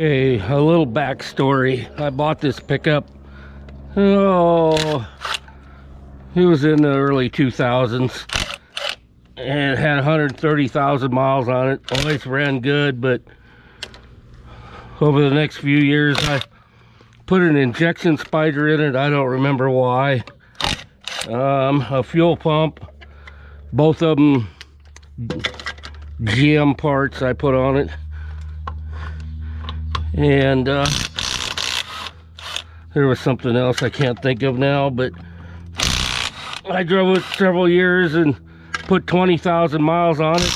A little backstory. I bought this pickup. Oh, it was in the early 2000s. And it had 130,000 miles on it. Always ran good, but over the next few years, I put an injection spider in it. I don't remember why. A fuel pump. Both of them GM parts I put on it. And there was something else I can't think of now, but I drove it several years and put 20,000 miles on it.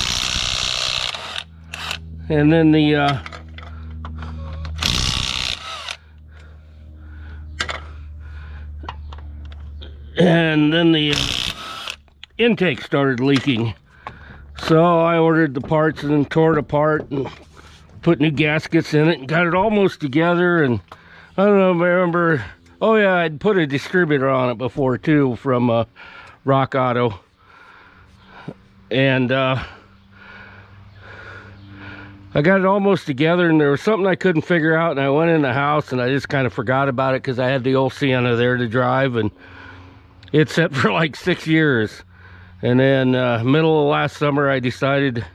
And then the intake started leaking. So I ordered the parts and then tore it apart and put new gaskets in it and got it almost together. And I don't know if I remember. Oh yeah, I'd put a distributor on it before too from Rock Auto. And I got it almost together, and there was something I couldn't figure out, and I went in the house and I just kind of forgot about it because I had the old Sienna there to drive, and it sat for like 6 years. And then middle of last summer I decided,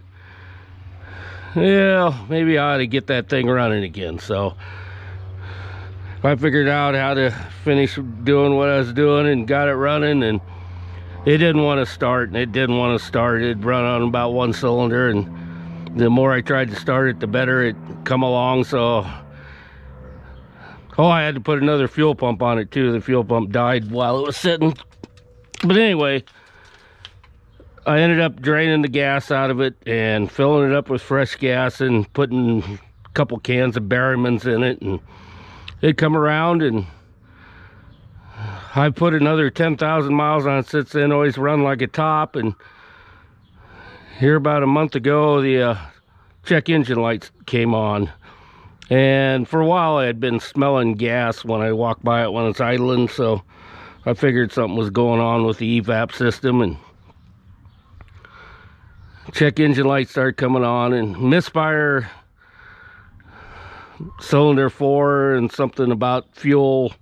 yeah, maybe I ought to get that thing running again. So I figured out how to finish doing what I was doing and got it running, and it didn't want to start, and it didn't want to start. It'd run on about one cylinder, and the more I tried to start it, the better it come along. So I had to put another fuel pump on it too. The fuel pump died while it was sitting. But anyway, I ended up draining the gas out of it and filling it up with fresh gas and putting a couple cans of Berryman's in it, and it'd come around, and I put another 10,000 miles on it since then. Always run like a top. And here about a month ago, the check engine lights came on, and for a while I had been smelling gas when I walked by it when it's idling, so I figured something was going on with the evap system, and check engine lights started coming on, and missfire cylinder 4 and something about fuel.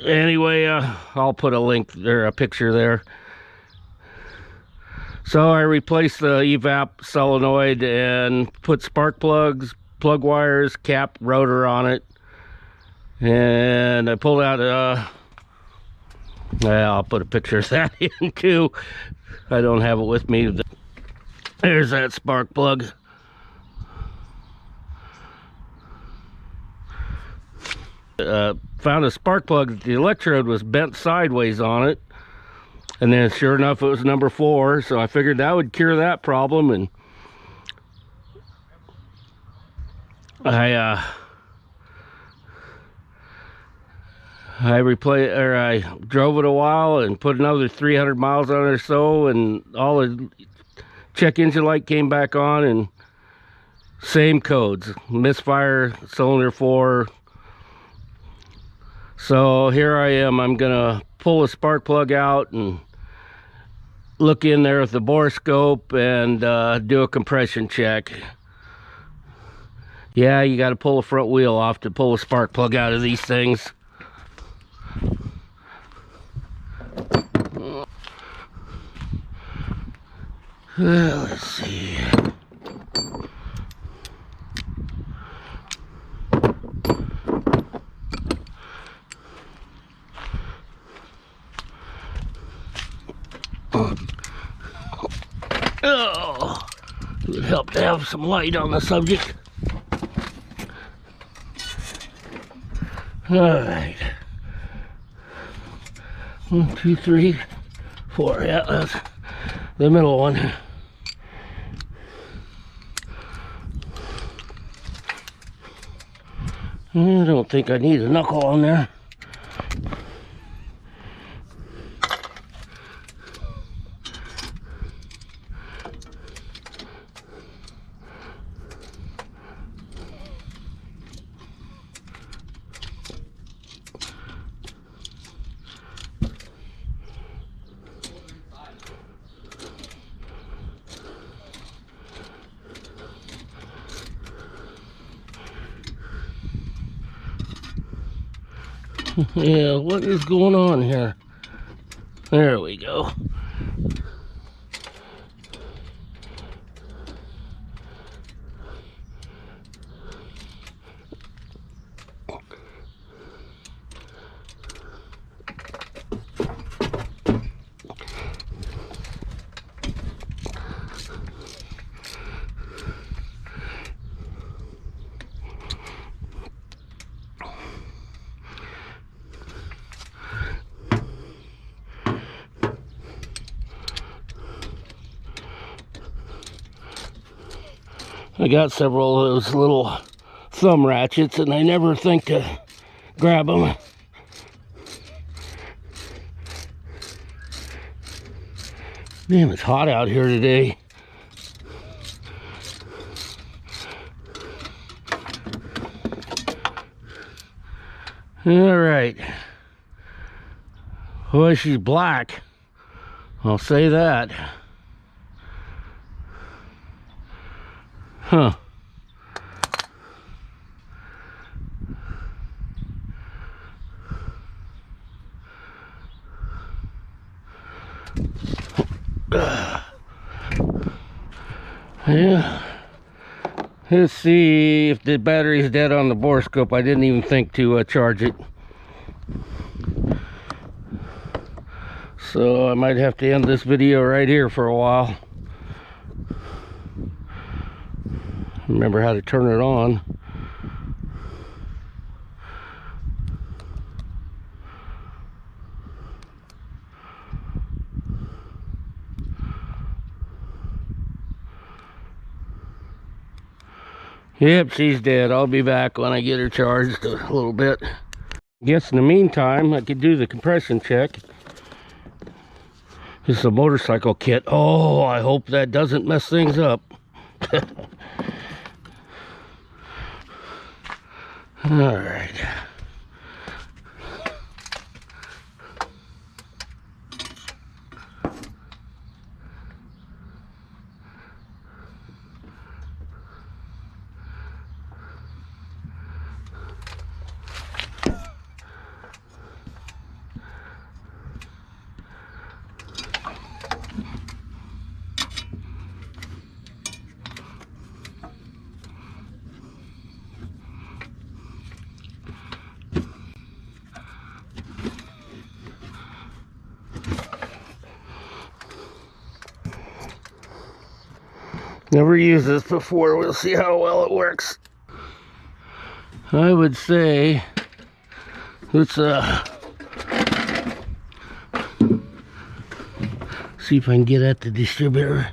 Anyway, I'll put a link there, a picture there. So I replaced the evap solenoid and put spark plugs, plug wires, cap, rotor on it. And I pulled out I'll put a picture of that in too. I don't have it with me. There's that spark plug. Found a spark plug. The electrode was bent sideways on it, and then sure enough it was number 4, so I figured that would cure that problem. And I drove it a while and put another 300 miles on it or so, and all the check engine light came back on, and same codes, misfire cylinder 4. So here I am. I'm gonna pull a spark plug out and look in there with the borescope and do a compression check. Yeah, you got to pull the front wheel off to pull a spark plug out of these things. Let's see. Oh, it would help to have some light on the subject. All right. 1, 2, 3, 4. Yeah, that's the middle one. I don't think I need a knuckle on there. Yeah, what is going on here? There we go. I got several of those little thumb ratchets and I never think to grab them. Damn, it's hot out here today. All right. Boy, she's black. I'll say that. Huh. Yeah. Let's see if the battery's dead on the borescope. I didn't even think to charge it. So I might have to end this video right here for a while. Remember how to turn it on. Yep, she's dead. I'll be back when I get her charged a little bit. Guess in the meantime, I could do the compression check. This is a motorcycle kit. Oh, I hope that doesn't mess things up. All right. Never used this before. We'll see how well it works. I would say let's see if I can get at the distributor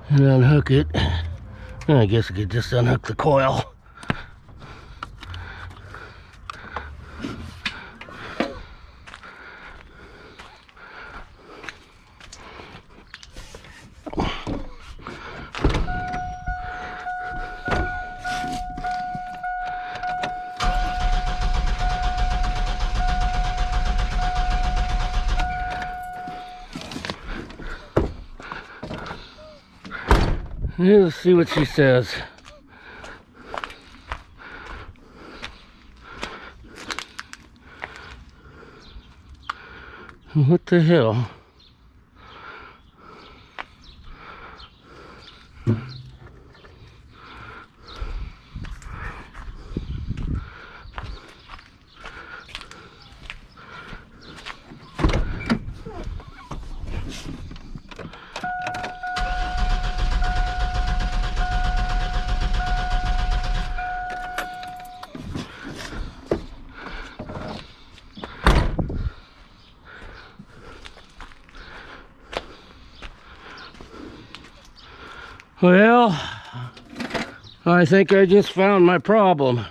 and unhook it. I guess I could just unhook the coil. Let's see what she says. What the hell? Well, I think I just found my problem.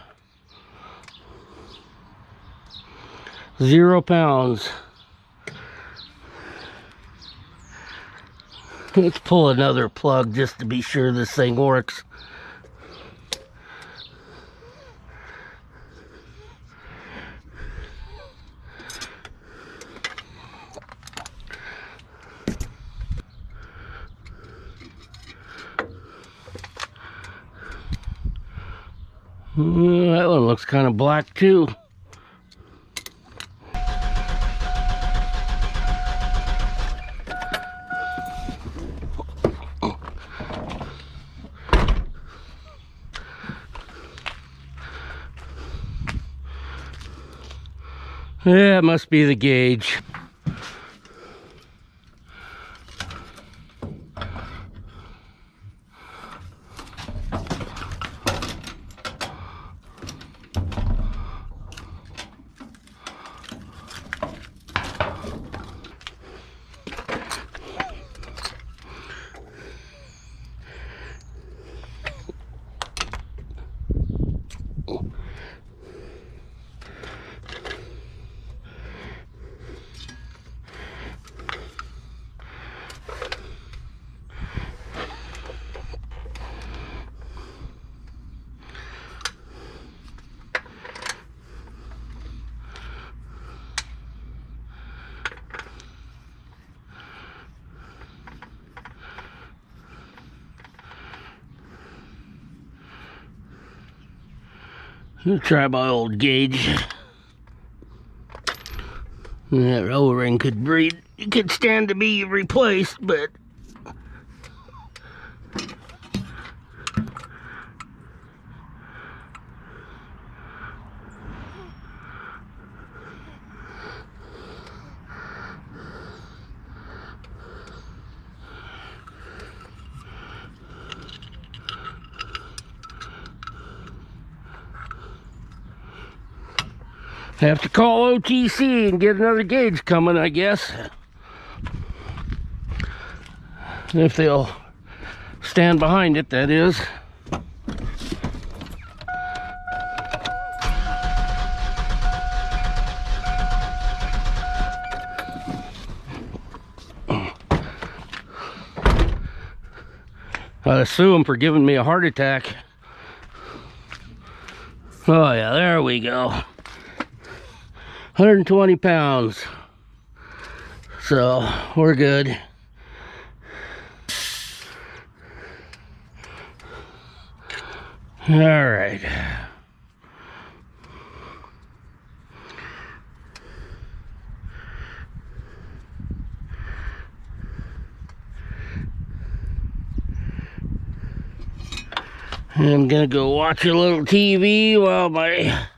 0 pounds. Let's pull another plug just to be sure this thing works. That one looks kind of black too. Yeah, it must be the gauge. I'll try my old gauge. That O-ring could stand to be replaced, but have to call OTC and get another gauge coming, I guess. If they'll stand behind it, that is. I'd sue them for giving me a heart attack. Oh yeah, there we go. 120 pounds. So, we're good. All right. I'm gonna go watch a little TV while my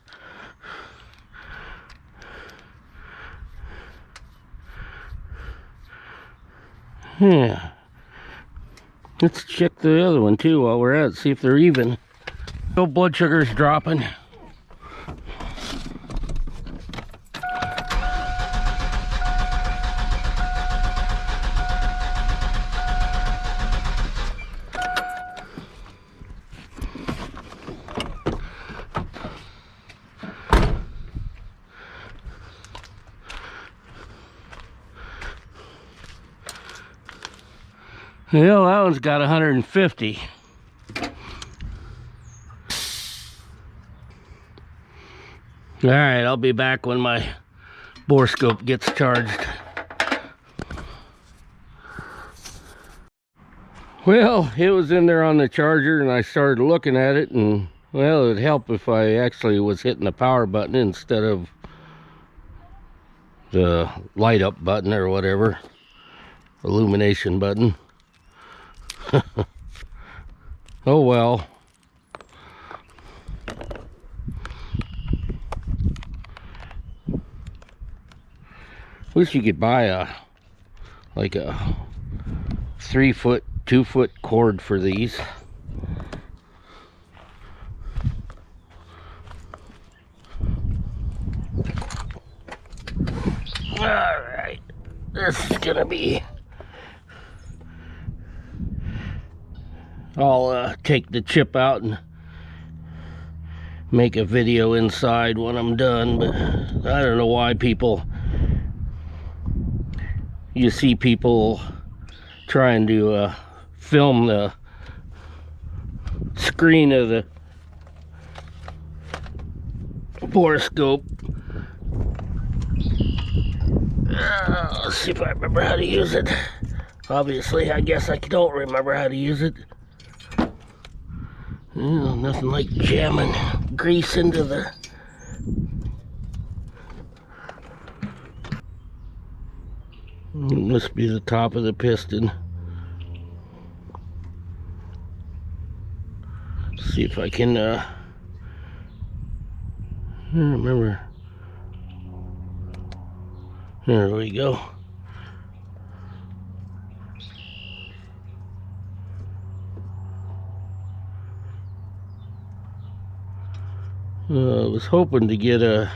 let's check the other one too while we're at it, see if they're even. No, blood sugar's dropping. Well, that one's got 150. All right, I'll be back when my borescope gets charged. Well, it was in there on the charger and I started looking at it, and well, it'd help if I actually was hitting the power button instead of the light up button or whatever, illumination button. Oh well. Wish you could buy a 3-foot, 2-foot cord for these. All right, this is gonna be. I'll take the chip out and make a video inside when I'm done, but I don't know why you see people trying to film the screen of the borescope. Let's see if I remember how to use it. Obviously, I guess I don't remember how to use it. Oh, nothing like jamming grease into the... It must be the top of the piston. See if I can, I don't remember. There we go. I was hoping to get a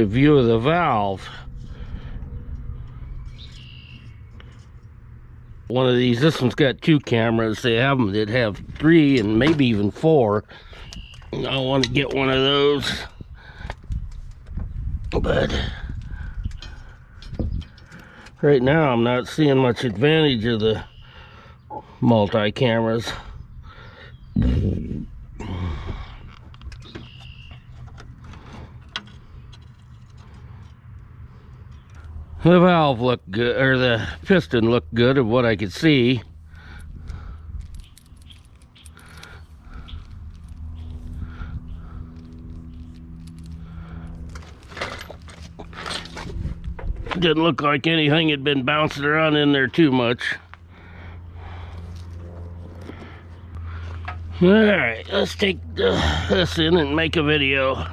view of the valve. One of these, this one's got 2 cameras. They have them that have 3 and maybe even 4. I want to get one of those, but right now I'm not seeing much advantage of the multi-cameras. The valve looked good, or the piston looked good of what I could see. Didn't look like anything had been bouncing around in there too much. Alright, let's take this in and make a video.